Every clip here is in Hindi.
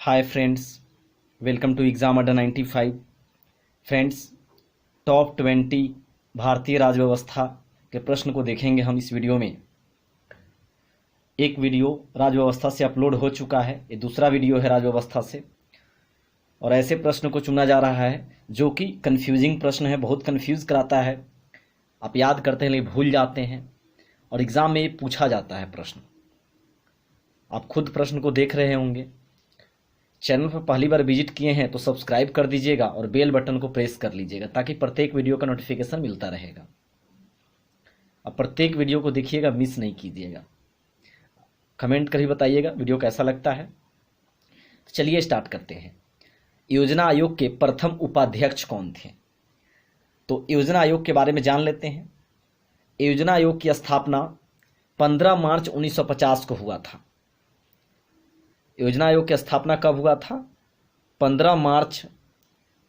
Hi friends, welcome to exam Adda 95। Friends, top 20 भारतीय राजव्यवस्था के प्रश्न को देखेंगे हम इस वीडियो में। एक वीडियो राजव्यवस्था से अपलोड हो चुका है, ये दूसरा वीडियो है राजव्यवस्था से। और ऐसे प्रश्न को चुना जा रहा है जो कि कन्फ्यूजिंग प्रश्न है, बहुत कन्फ्यूज़ कराता है। आप याद करते हैं लेकिन भूल जाते हैं, और एग्ज़ाम में ये पूछा जाता है प्रश्न। आप खुद प्रश्न को देख रहे होंगे। चैनल पर पहली बार विजिट किए हैं तो सब्सक्राइब कर दीजिएगा और बेल बटन को प्रेस कर लीजिएगा ताकि प्रत्येक वीडियो का नोटिफिकेशन मिलता रहेगा। अब प्रत्येक वीडियो को देखिएगा, मिस नहीं कीजिएगा। कमेंट कर ही बताइएगा वीडियो कैसा लगता है। तो चलिए स्टार्ट करते हैं। योजना आयोग के प्रथम उपाध्यक्ष कौन थे? तो योजना आयोग के बारे में जान लेते हैं। योजना आयोग की स्थापना 15 मार्च 1950 को हुआ था। योजना आयोग की स्थापना कब हुआ था? 15 मार्च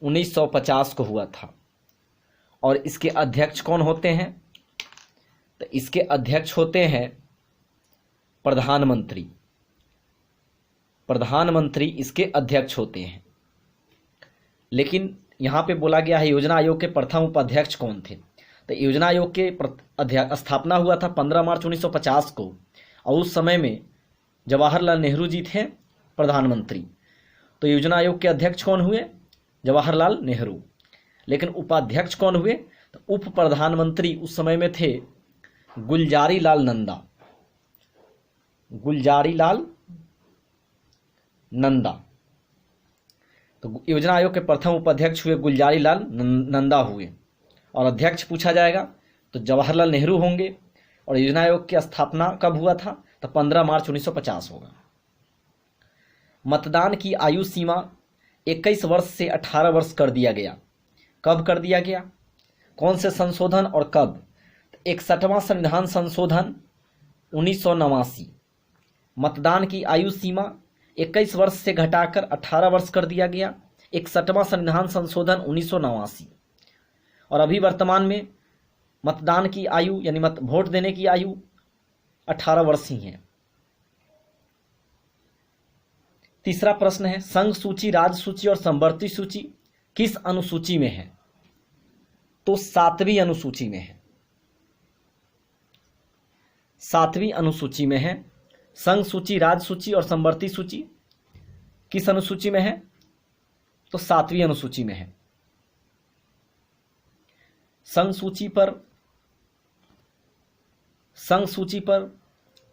1950 को हुआ था। और इसके अध्यक्ष कौन होते हैं? तो इसके अध्यक्ष होते हैं प्रधानमंत्री। प्रधानमंत्री इसके अध्यक्ष होते हैं। लेकिन यहाँ पे बोला गया है योजना आयोग के प्रथम उपाध्यक्ष कौन थे। तो योजना आयोग के स्थापना हुआ था 15 मार्च 1950 को, और उस समय में जवाहरलाल नेहरू जी थे प्रधानमंत्री। तो योजना आयोग के अध्यक्ष कौन हुए? जवाहरलाल नेहरू। लेकिन उपाध्यक्ष कौन हुए? तो उप प्रधानमंत्री उस समय में थे गुलजारी लाल नंदा। गुलजारी लाल नंदा। तो योजना आयोग के प्रथम उपाध्यक्ष हुए गुलजारी लाल नंदा हुए। और अध्यक्ष पूछा जाएगा तो जवाहरलाल नेहरू होंगे। और योजना आयोग की स्थापना कब हुआ था? तो 15 मार्च 1950 होगा। मतदान की आयु सीमा 21 वर्ष से 18 वर्ष कर दिया गया। कब कर दिया गया? कौन से संशोधन और कब? 61वां संविधान संशोधन 1989। मतदान की आयु सीमा 21 वर्ष से घटाकर 18 वर्ष कर दिया गया। 61वां संविधान संशोधन 1989। और अभी वर्तमान में मतदान की आयु यानी वोट देने की आयु 18 वर्ष ही है। तीसरा प्रश्न है, संघ सूची, राज्य सूची और समवर्ती सूची किस अनुसूची में है? तो 7वीं अनुसूची में है। 7वीं अनुसूची में है। संघ सूची, राज्य सूची और समवर्ती सूची किस अनुसूची में है? तो 7वीं अनुसूची में है। संघ सूची पर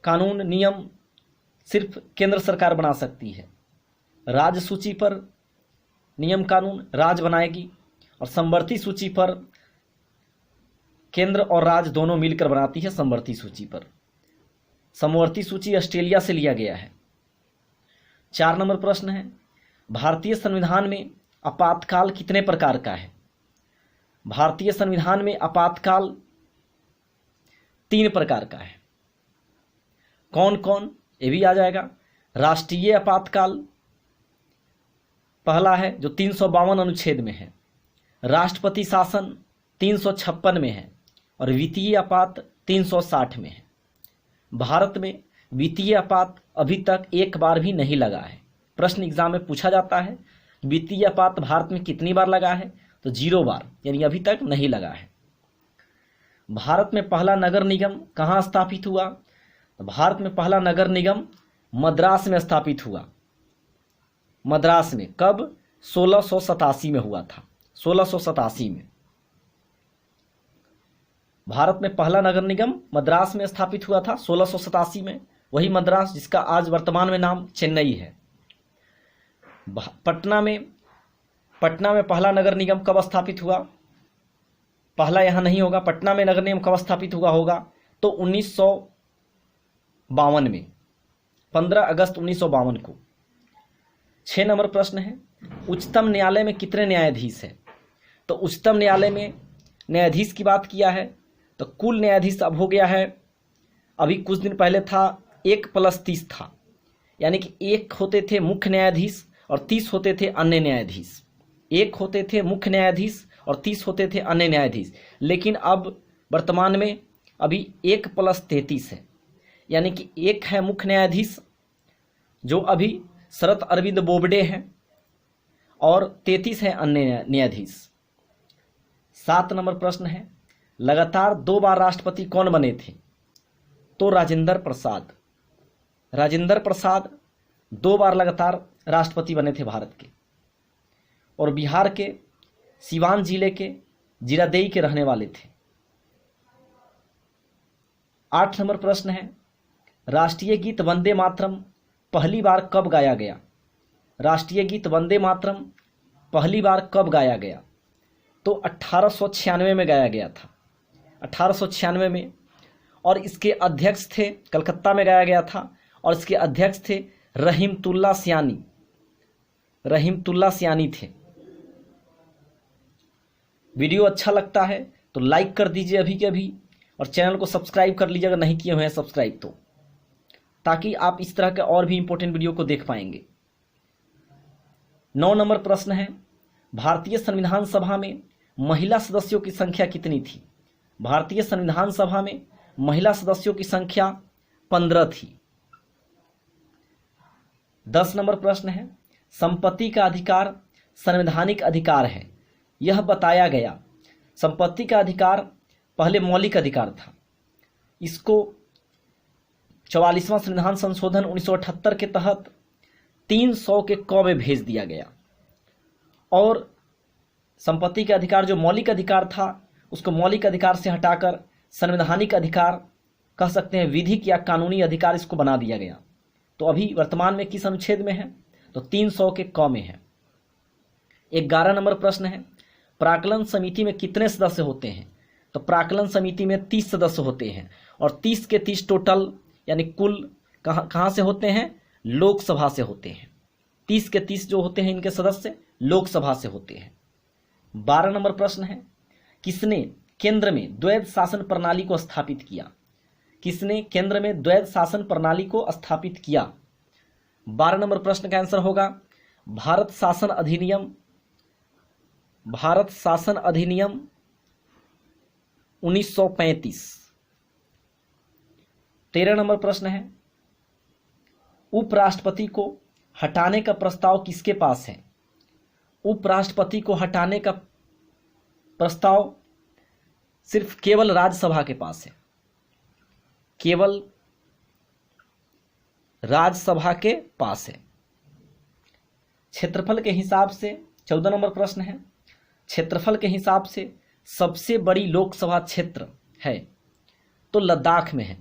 कानून नियम सिर्फ केंद्र सरकार बना सकती है। राज्य सूची पर नियम कानून राज्य बनाएगी। और समवर्ती सूची पर केंद्र और राज्य दोनों मिलकर बनाती है। समवर्ती सूची पर समवर्ती सूची ऑस्ट्रेलिया से लिया गया है। 4 नंबर प्रश्न है, भारतीय संविधान में आपातकाल कितने प्रकार का है? भारतीय संविधान में आपातकाल 3 प्रकार का है। कौन कौन? ये भी आ जाएगा। राष्ट्रीय आपातकाल पहला है जो 352 अनुच्छेद में है। राष्ट्रपति शासन 356 में है। और वित्तीय आपात 360 में है। भारत में वित्तीय आपात अभी तक एक बार भी नहीं लगा है। प्रश्न एग्जाम में पूछा जाता है वित्तीय आपात भारत में कितनी बार लगा है? तो 0 बार, यानी अभी तक नहीं लगा है। भारत में पहला नगर निगम कहाँ स्थापित हुआ? तो भारत में पहला नगर निगम मद्रास में स्थापित हुआ। मद्रास में कब? 1687 में हुआ था। 1687 में भारत में पहला नगर निगम मद्रास में स्थापित हुआ था 1687 में। वही मद्रास जिसका आज वर्तमान में नाम चेन्नई है। पटना में पहला नगर निगम कब स्थापित हुआ? पहला यहाँ नहीं होगा। पटना में नगर निगम कब स्थापित हुआ होगा? तो 1952 में, 15 अगस्त 1952 को। 6 नंबर प्रश्न है, उच्चतम न्यायालय में कितने न्यायाधीश हैं? तो उच्चतम न्यायालय में न्यायाधीश की बात किया है तो कुल न्यायाधीश अब हो गया है, अभी कुछ दिन पहले था 1+30 था, यानी कि 1 होते थे मुख्य न्यायाधीश और 30 होते थे अन्य न्यायाधीश। 1 होते थे मुख्य न्यायाधीश और 30 होते थे अन्य न्यायाधीश। लेकिन अब वर्तमान में अभी 1+33 है, यानी कि 1 है मुख्य न्यायाधीश जो अभी शरद अरविंद बोबडे हैं और 33 हैं अन्य न्यायाधीश। 7 नंबर प्रश्न है, लगातार 2 बार राष्ट्रपति कौन बने थे? तो राजेंद्र प्रसाद। राजेंद्र प्रसाद 2 बार लगातार राष्ट्रपति बने थे भारत के, और बिहार के सिवान जिले के जीरादेई के रहने वाले थे। 8 नंबर प्रश्न है, राष्ट्रीय गीत वंदे मातरम पहली बार कब गाया गया? राष्ट्रीय गीत वंदे मातरम पहली बार कब गाया गया? तो 1896 में गाया गया था, 1896 में। और इसके अध्यक्ष थे, कलकत्ता में गाया गया था, और इसके अध्यक्ष थे रहीमतुल्लाह सियानी। रहीमतुल्लाह सियानी थे। वीडियो अच्छा लगता है तो लाइक कर दीजिए अभी के अभी, और चैनल को सब्सक्राइब कर लीजिए अगर नहीं किए हुए हैं सब्सक्राइब तो, ताकि आप इस तरह के और भी इंपॉर्टेंट वीडियो को देख पाएंगे। 9 नंबर प्रश्न है, भारतीय संविधान सभा में महिला सदस्यों की संख्या कितनी थी? भारतीय संविधान सभा में महिला सदस्यों की संख्या 15 थी। 10 नंबर प्रश्न है, संपत्ति का अधिकार संवैधानिक अधिकार है, यह बताया गया। संपत्ति का अधिकार पहले मौलिक अधिकार था, इसको 44वां संविधान संशोधन 1978 के तहत 300 के क में भेज दिया गया, और संपत्ति का अधिकार जो मौलिक अधिकार था उसको मौलिक अधिकार से हटाकर संवैधानिक अधिकार कह सकते हैं, विधिक या कानूनी अधिकार इसको बना दिया गया। तो अभी वर्तमान में किस अनुच्छेद में है? तो 300 के क में है। 11 नंबर प्रश्न है, प्राक्कलन समिति में कितने सदस्य होते हैं? तो प्राक्कलन समिति में 30 सदस्य होते हैं, और 30 के 30 टोटल यानी कुल कहाँ से होते हैं? लोकसभा से होते हैं। 30 के 30 जो होते हैं इनके सदस्य लोकसभा से होते हैं। 12 नंबर प्रश्न है, किसने केंद्र में द्वैध शासन प्रणाली को स्थापित किया? किसने केंद्र में द्वैध शासन प्रणाली को स्थापित किया? 12 नंबर प्रश्न का आंसर होगा भारत शासन अधिनियम। भारत शासन अधिनियम 1935। 13 नंबर प्रश्न है, उपराष्ट्रपति को हटाने का प्रस्ताव किसके पास है? उपराष्ट्रपति को हटाने का प्रस्ताव सिर्फ केवल राज्यसभा के पास है, केवल राज्यसभा के पास है। क्षेत्रफल के हिसाब से 14 नंबर प्रश्न है, क्षेत्रफल के हिसाब से सबसे बड़ी लोकसभा क्षेत्र है? तो लद्दाख में है,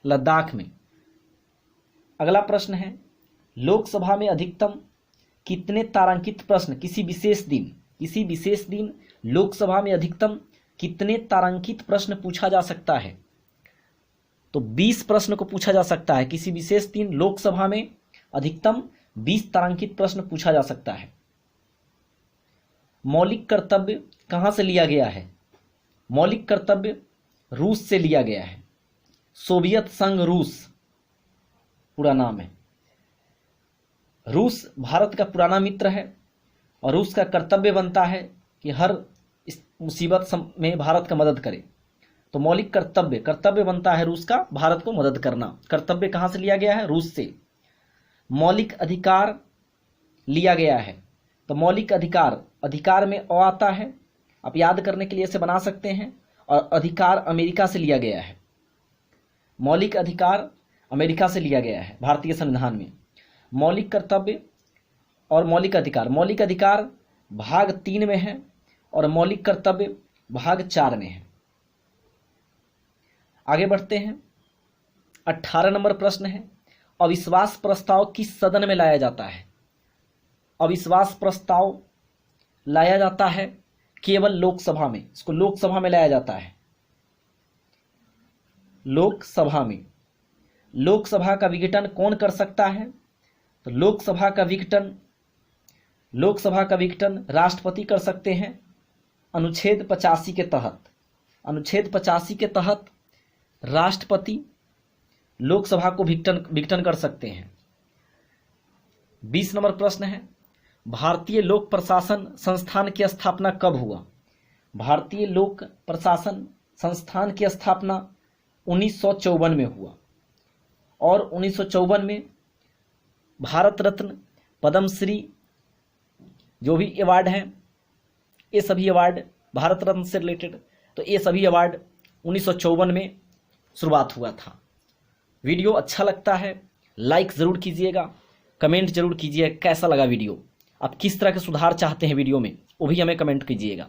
लद्दाख में। अगला प्रश्न है, लोकसभा में अधिकतम कितने तारांकित प्रश्न किसी विशेष दिन लोकसभा में अधिकतम कितने तारांकित प्रश्न पूछा जा सकता है? तो 20 प्रश्न को पूछा जा सकता है। किसी विशेष दिन लोकसभा में अधिकतम 20 तारांकित प्रश्न पूछा जा सकता है। मौलिक कर्तव्य कहां से लिया गया है? मौलिक कर्तव्य रूस से लिया गया है। सोवियत संघ रूस पूरा नाम है। रूस भारत का पुराना मित्र है, और रूस का कर्तव्य बनता है कि हर इस मुसीबत में भारत का मदद करे। तो मौलिक कर्तव्य बनता है रूस का भारत को मदद करना। कर्तव्य कहां से लिया गया है? रूस से। मौलिक अधिकार लिया गया है, तो मौलिक अधिकार में अ आता है, आप याद करने के लिए इसे बना सकते हैं। और अधिकार अमेरिका से लिया गया है। मौलिक अधिकार अमेरिका से लिया गया है भारतीय संविधान में। मौलिक कर्तव्य और मौलिक अधिकार भाग 3 में है, और मौलिक कर्तव्य भाग 4 में है। आगे बढ़ते हैं। 18 नंबर प्रश्न है, अविश्वास प्रस्ताव किस सदन में लाया जाता है? अविश्वास प्रस्ताव लाया जाता है केवल लोकसभा में। इसको लोकसभा में लाया जाता है। लोकसभा में। लोकसभा का विघटन कौन कर सकता है? तो लोकसभा का विघटन राष्ट्रपति कर सकते हैं अनुच्छेद 85 के तहत। अनुच्छेद 85 के तहत राष्ट्रपति लोकसभा को विघटन कर सकते हैं। 20 नंबर प्रश्न है, भारतीय लोक प्रशासन संस्थान की स्थापना कब हुआ? भारतीय लोक प्रशासन संस्थान की स्थापना 1954 में हुआ, और 1954 में भारत रत्न, पद्मश्री जो भी अवार्ड हैं, ये सभी अवार्ड भारत रत्न से रिलेटेड, तो ये सभी अवार्ड 1954 में शुरुआत हुआ था। वीडियो अच्छा लगता है लाइक ज़रूर कीजिएगा, कमेंट जरूर कीजिएगा कैसा लगा वीडियो, आप किस तरह के सुधार चाहते हैं वीडियो में वो भी हमें कमेंट कीजिएगा।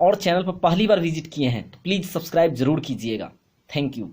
और चैनल पर पहली बार विजिट किए हैं तो प्लीज़ सब्सक्राइब जरूर कीजिएगा। Thank you.